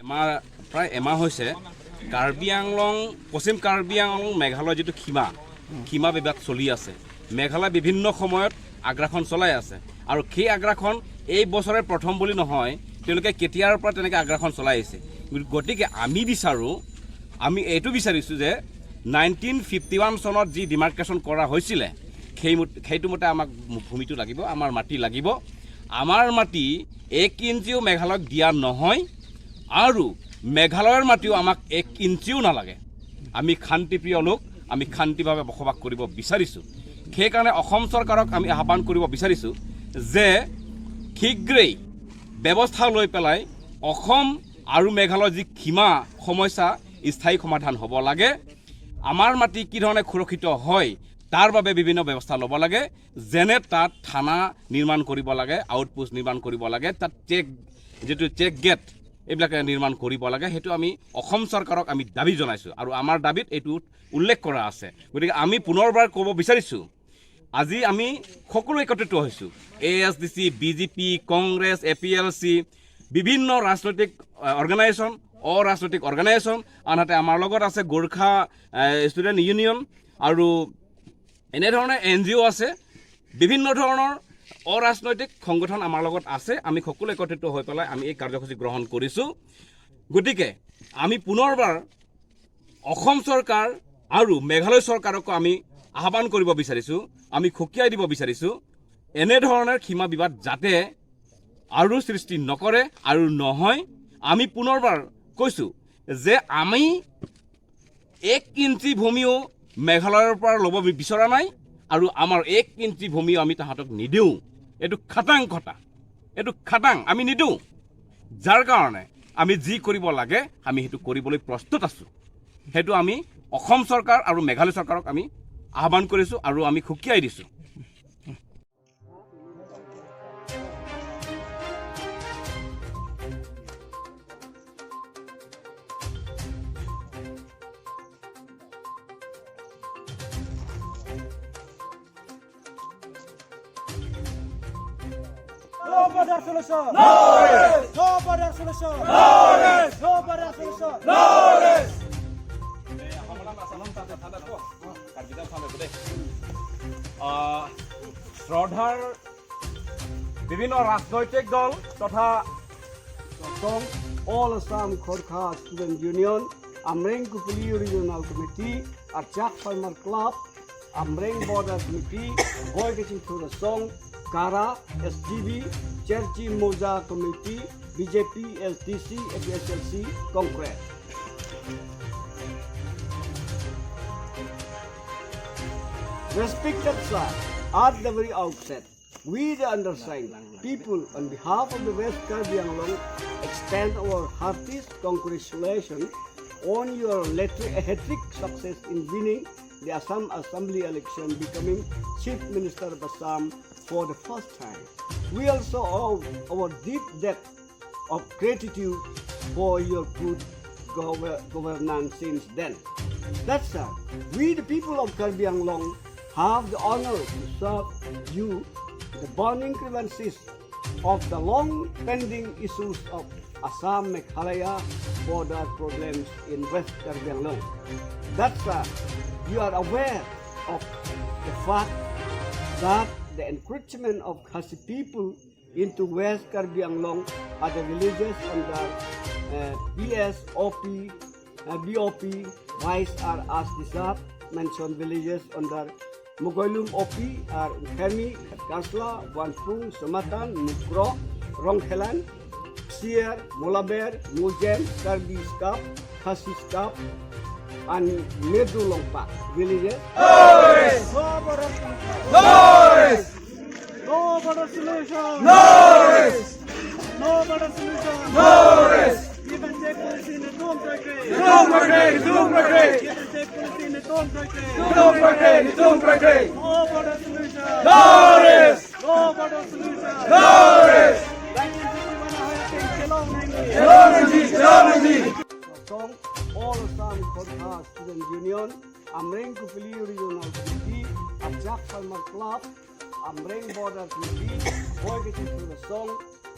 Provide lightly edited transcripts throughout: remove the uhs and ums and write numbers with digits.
আমাৰ প্ৰায় এমাহ হৈছে কাৰ্বি আংলং পশ্চিম কাৰ্বি আংলং মেঘালয় যিটো সীমা বিবাদ চলি আছে। মেঘালয় বিভিন্ন সময়ত আগ্ৰাসন চলাই আছে আৰু সেই আগ্ৰাসন এই বছৰে প্ৰথম বুলি নহয়, তেওঁলোকে কেতিয়াৰ পৰা তেনেকৈ আগ্ৰাসন চলাই আহিছে। গতিকে আমি এইটো বিচাৰিছোঁ যে 1951 চনত যি ডিমাৰ্কেশ্যন কৰা হৈছিলে সেইটো মতে আমাক ভূমিটো লাগিব, আমাৰ মাটি লাগিব। আমাৰ মাটি 1 ইঞ্চিও মেঘালয়ক দিয়া নহয় আৰু মেঘালয়ৰ মাটিও আমাক 1 ইঞ্চিও নালাগে। আমি শান্তিপ্ৰিয় লোক, আমি শান্তিভাৱে বসবাস কৰিব বিচাৰিছোঁ। সেইকাৰণে অসম চৰকাৰক আমি আহ্বান কৰিব বিচাৰিছোঁ যে শীঘ্ৰেই ব্যৱস্থা লৈ পেলাই অসম আৰু মেঘালয়ৰ যি সীমা সমস্যা স্থায়ী সমাধান হ'ব লাগে। আমাৰ মাটি কি ধৰণে সুৰক্ষিত হয় তাৰ বাবে বিভিন্ন ব্যৱস্থা ল'ব লাগে। যেনে তাত থানা নিৰ্মাণ কৰিব লাগে, আউটপোষ্ট নিৰ্মাণ কৰিব লাগে, তাত চেক গেট এইবিলাক নিৰ্মাণ কৰিব লাগে। সেইটো আমি অসম চৰকাৰক আমি দাবী জনাইছোঁ আৰু আমাৰ দাবীত এইটো উল্লেখ কৰা আছে। গতিকে আমি পুনৰবাৰ ক'ব বিচাৰিছোঁ, আজি আমি সকলো একত্ৰিত হৈছোঁ, ASDC, BJP, কংগ্ৰেছ, APLC, বিভিন্ন ৰাজনৈতিক অৰ্গেনাইজেশ্যন, অৰাজনৈতিক অৰ্গেনাইজেশ্যন, আনহাতে আমাৰ লগত আছে গোৰ্খা ষ্টুডেণ্ট ইউনিয়ন আৰু এনেধৰণে NGO আছে। বিভিন্ন ধৰণৰ অৰাজনৈতিক সংগঠন আমাৰ লগত আছে। আমি সকলো একত্ৰিত হৈ পেলাই আমি এই কাৰ্যসূচী গ্ৰহণ কৰিছোঁ। গতিকে আমি পুনৰবাৰ অসম চৰকাৰ আৰু মেঘালয় চৰকাৰকো আমি আহ্বান কৰিব বিচাৰিছোঁ, আমি সকীয়াই দিব বিচাৰিছোঁ, এনেধৰণৰ সীমা বিবাদ যাতে আৰু সৃষ্টি নকৰে আৰু নহয়। আমি পুনৰবাৰ কৈছোঁ যে আমি 1 ইঞ্চি ভূমিও মেঘালয়ৰ পৰা ল'ব বিচৰা নাই আৰু আমাৰ 1 ইঞ্চি ভূমিও আমি তাহাঁতক নিদিওঁ। এইটো খাটাং আমি নিদিওঁ। যাৰ কাৰণে আমি যি কৰিব লাগে আমি সেইটো কৰিবলৈ প্ৰস্তুত আছোঁ। সেইটো আমি অসম চৰকাৰ আৰু মেঘালয় চৰকাৰক আমি আহ্বান কৰিছোঁ আৰু আমি সকীয়াই দিছোঁ। No border solution. No rest. No border solution. No rest. No border solution. No rest. শ্ৰদ্ধাৰ বিভিন্ন ৰাজনৈতিক দল তথা all Assam Gorkha Student Union, Amreng Kupuli Regional Committee, Archak Farmer Club, Amreng Border Committee, Boy Getting Through the Song, Kara, SDB, Cherchi Moja Committee, BJP, SDC, FSLC, Congress. Respected sir, at the very outset, we the undersigned people on behalf of the West Karbi Anglong extend our heartiest congratulations on your heroic success in winning the Assam Assembly election, becoming Chief Minister of Assam for the first time. We also owe our deep debt of gratitude for your good governance since then. That's all. We the people of Karbi Anglong have the honor to serve you the burning grievances of the long-pending issues of Assam-Meghalaya border problems in West Karbi Anglong. That's why you are aware of the fact that the encroachment of Khasi people into West Karbi Anglong are the villages under BOP, vice are as deserved mentioned villages under Mugoilum OP are Khemi, Kansla, Wanpung, Samatan, Nukro, Rongkhelan, Sier, Molaber, Mujem, Karbi Skap, Khasi Skap, and Medu Longpak villages. No border solution. No rest. No border solution. No rest. No border solution. No rest. Even take policy in the Tom Factory. Tom Factory. Tom Factory. Even take policy in the Tom Factory. Tom Factory. Tom Factory. No border solution. No rest. No border solution. No rest. 1961 Song, all Assam Gorkha Student Union, Amreng Kupuli Regional Committee, Archak Farmer Club, Amreng Border Committee, Boy Getting Through the Song,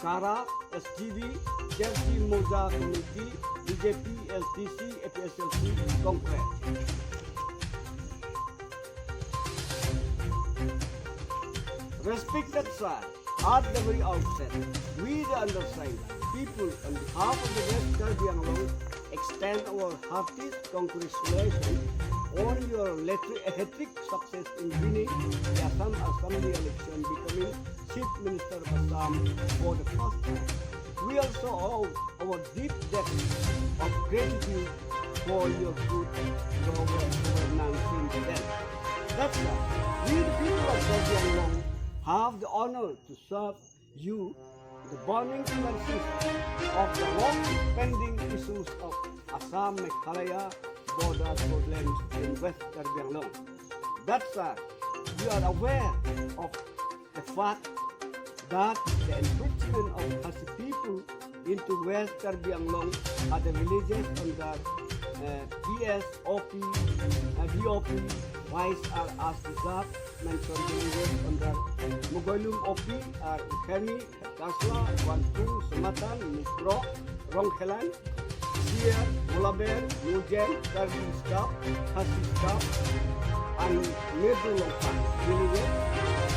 Kara, SGB, Chelsea Moza Committee, BJP, LTC, APSLC, Congress. Respected sir, at the very outset, we the undersigned people on behalf of the West Karbi Anglong extend our heartiest congratulations on your heroic success in winning the Assam Assembly election, becoming Chief Minister of Assam for the first time. We also owe our deep debt of gratitude for your good governance in them. That's why we the people of Karbi Anglong have the honor to serve you the burning crisis of the long-pending issues of Assam-Meghalaya border problems in West Karbi Anglong. That's why we are aware of the fact that the encroachment of Khasi people into West Karbi Anglong at the villages under PS, OP, DOP, Vice are as reserved mentioned villages under Mugoilum OP are Khemi, Kasla, Wantung, Sumatan, Misro, Rongkhelan, Sier, Mulaber, Nujen, Karbi staff, Khasi staff, and Nedulongpan villages